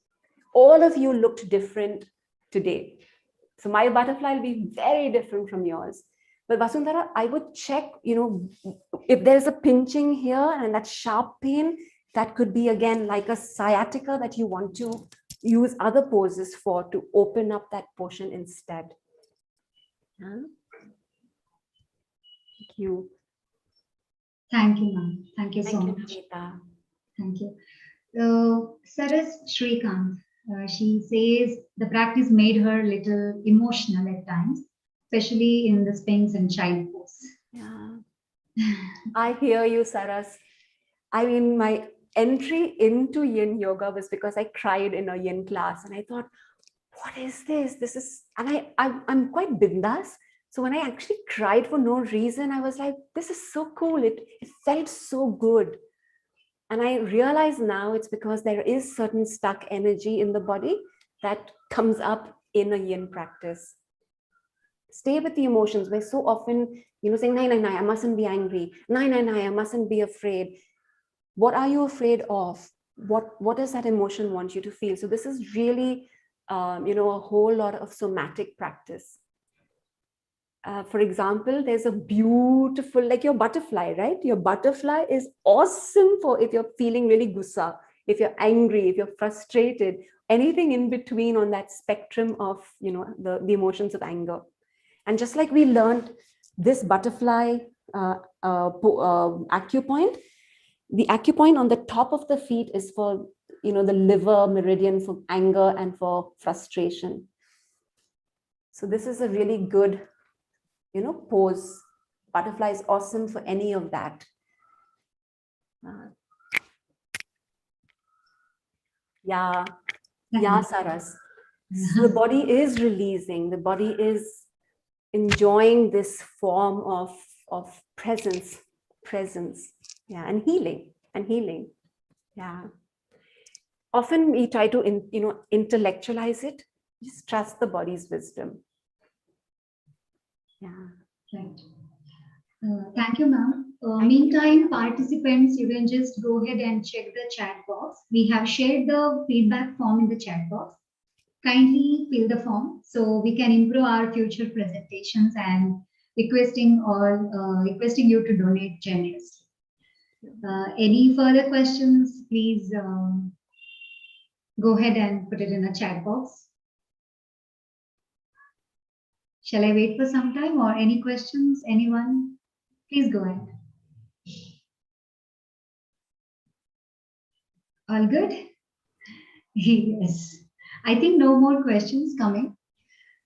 All of you looked different today. So my butterfly will be very different from yours. But Vasundhara, I would check, if there's a pinching here and that sharp pain, that could be again like a sciatica that you want to use other poses for to open up that portion instead. Yeah. Thank you. Thank you, ma'am. Thank you so Thank you, much. Navita. Thank you. Saras Shrikant, she says the practice made her little emotional at times, especially in the Sphinx and child pose. Yeah. I hear you, Saras. I mean, my entry into Yin Yoga was because I cried in a Yin class, and I thought, what is this? This is, and I'm quite bindas. So when I actually cried for no reason, I was like, this is so cool. It felt so good. And I realize now it's because there is certain stuck energy in the body that comes up in a Yin practice. Stay with the emotions. We're so often, saying, no, no, no, I mustn't be angry. No, no, no, I mustn't be afraid. What are you afraid of? What does that emotion want you to feel? So this is really, a whole lot of somatic practice. For example, there's a beautiful, like your butterfly, right? Your butterfly is awesome for if you're feeling really gussa, if you're angry, if you're frustrated, anything in between on that spectrum of, the emotions of anger. And just like we learned this butterfly acupoint, the acupoint on the top of the feet is for, the liver meridian for anger and for frustration. So this is a really good, pose. Butterfly is awesome for any of that. Yeah, Saras. So the body is releasing. The body is enjoying this form of presence, yeah, and healing. Yeah. Often we try to intellectualize it. Just trust the body's wisdom. Yeah. Right. Thank you, ma'am. Meantime, participants, you can just go ahead and check the chat box. We have shared the feedback form in the chat box. Kindly fill the form so we can improve our future presentations, and requesting you to donate generously. Any further questions, please go ahead and put it in the chat box. Shall I wait for some time, or any questions? Anyone? Please go ahead. All good? Yes. I think no more questions coming.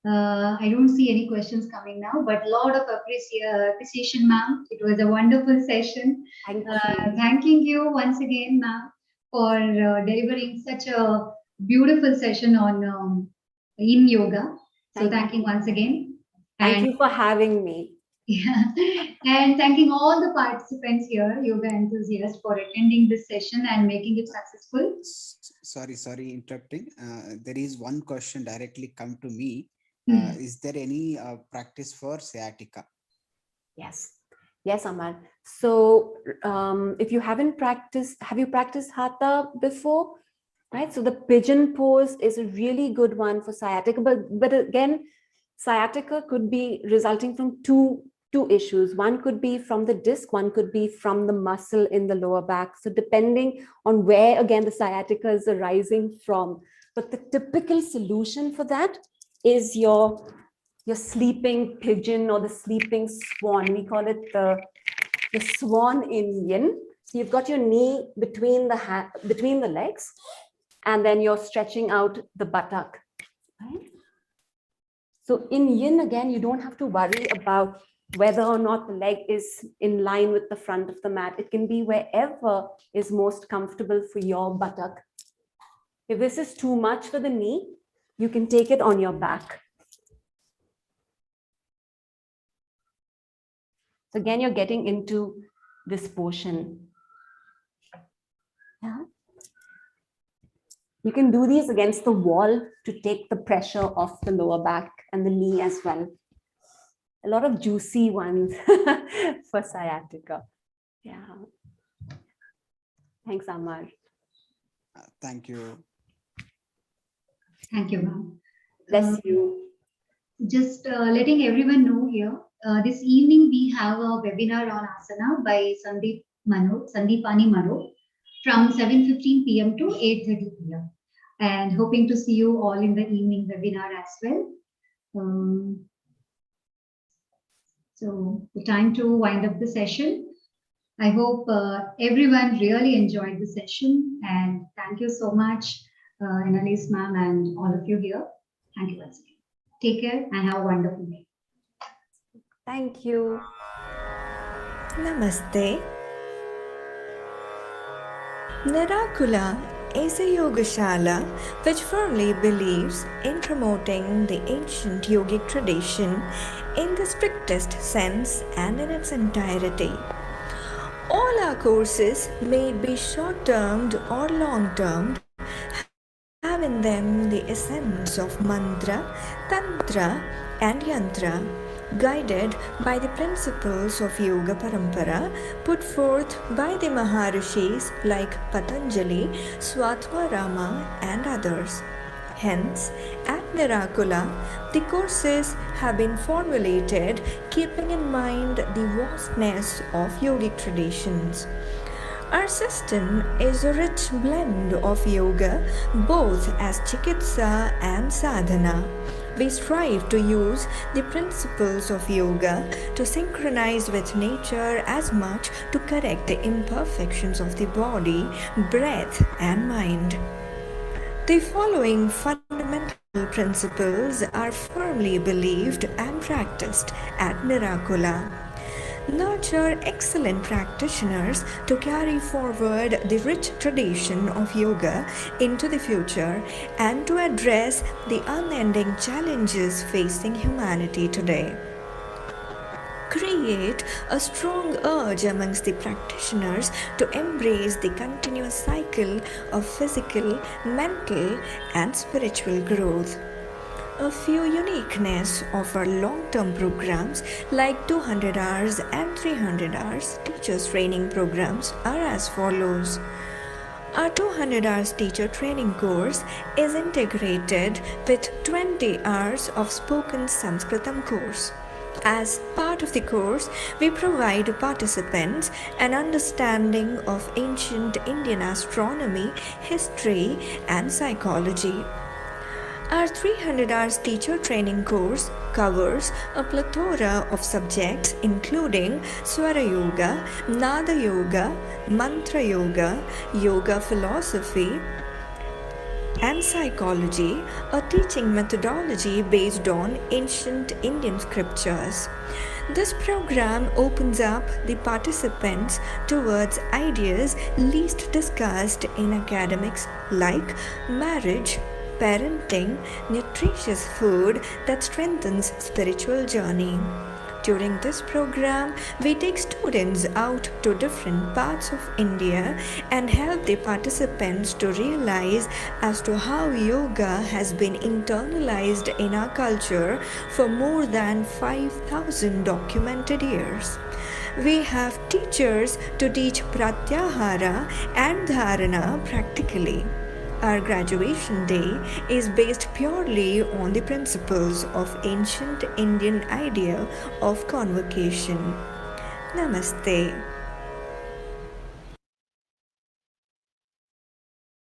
I don't see any questions coming now, but a lot of appreciation, ma'am. It was a wonderful session. Thank you. Thanking you once again, ma'am, for delivering such a beautiful session on Yin Yoga. So thanking once again. Thank you for having me. Yeah. And thanking all the participants here, yoga enthusiasts, for attending this session and making it successful. Sorry, interrupting. There is one question directly come to me. Is there any practice for sciatica? Yes, Amar. So if you haven't practiced, have you practiced Hatha before? Right. So the pigeon pose is a really good one for sciatica, but again, sciatica could be resulting from two issues. One could be from the disc, one could be from the muscle in the lower back. So depending on where, again, the sciatica is arising from. But the typical solution for that is your sleeping pigeon or the sleeping swan. We call it the swan in Yin. So you've got your knee between the legs, and then you're stretching out the buttock. Right? So in Yin, again, you don't have to worry about whether or not the leg is in line with the front of the mat. It can be wherever is most comfortable for your buttock. If this is too much for the knee, you can take it on your back. So again, you're getting into this portion. Yeah. You can do these against the wall to take the pressure off the lower back and the knee as well. A lot of juicy ones for sciatica. Yeah. Thanks, Amar. Thank you. Thank you, ma'am. Bless you. Just letting everyone know here, this evening we have a webinar on asana by Sandeepani Mano from 7:15 p.m. to 8:30 p.m. and hoping to see you all in the evening webinar as well. So the time to wind up the session. I hope everyone really enjoyed the session, and thank you so much, Annelise ma'am, and all of you here. Thank you once again. Take care and have a wonderful day. Thank you. Namaste. Nirakula is a yogashala which firmly believes in promoting the ancient yogic tradition in the strictest sense and in its entirety. All our courses may be short-termed or long-termed, have in them the essence of mantra, tantra and yantra, guided by the principles of Yoga Parampara put forth by the Maharishis like Patanjali, Swatmarama and others. Hence, at Nirakula, the courses have been formulated keeping in mind the vastness of yogic traditions. Our system is a rich blend of yoga, both as chikitsa and sadhana. We strive to use the principles of yoga to synchronize with nature as much to correct the imperfections of the body, breath, and mind. The following fundamental principles are firmly believed and practiced at Nirakula. Nurture excellent practitioners to carry forward the rich tradition of yoga into the future and to address the unending challenges facing humanity today. Create a strong urge amongst the practitioners to embrace the continuous cycle of physical, mental, and spiritual growth. A few uniqueness of our long-term programs like 200 hours and 300 hours teachers training programs are as follows. Our 200 hours teacher training course is integrated with 20 hours of spoken Sanskritam course. As part of the course, we provide participants an understanding of ancient Indian astronomy, history, and psychology. Our 300 hours teacher training course covers a plethora of subjects including Swara Yoga, Nada Yoga, Mantra Yoga, Yoga philosophy, and psychology, a teaching methodology based on ancient Indian scriptures. This program opens up the participants towards ideas least discussed in academics like marriage, parenting, nutritious food that strengthens spiritual journey. During this program, we take students out to different parts of India and help the participants to realize as to how yoga has been internalized in our culture for more than 5,000 documented years. We have teachers to teach pratyahara and dharana practically. Our graduation day is based purely on the principles of ancient Indian idea of convocation. Namaste.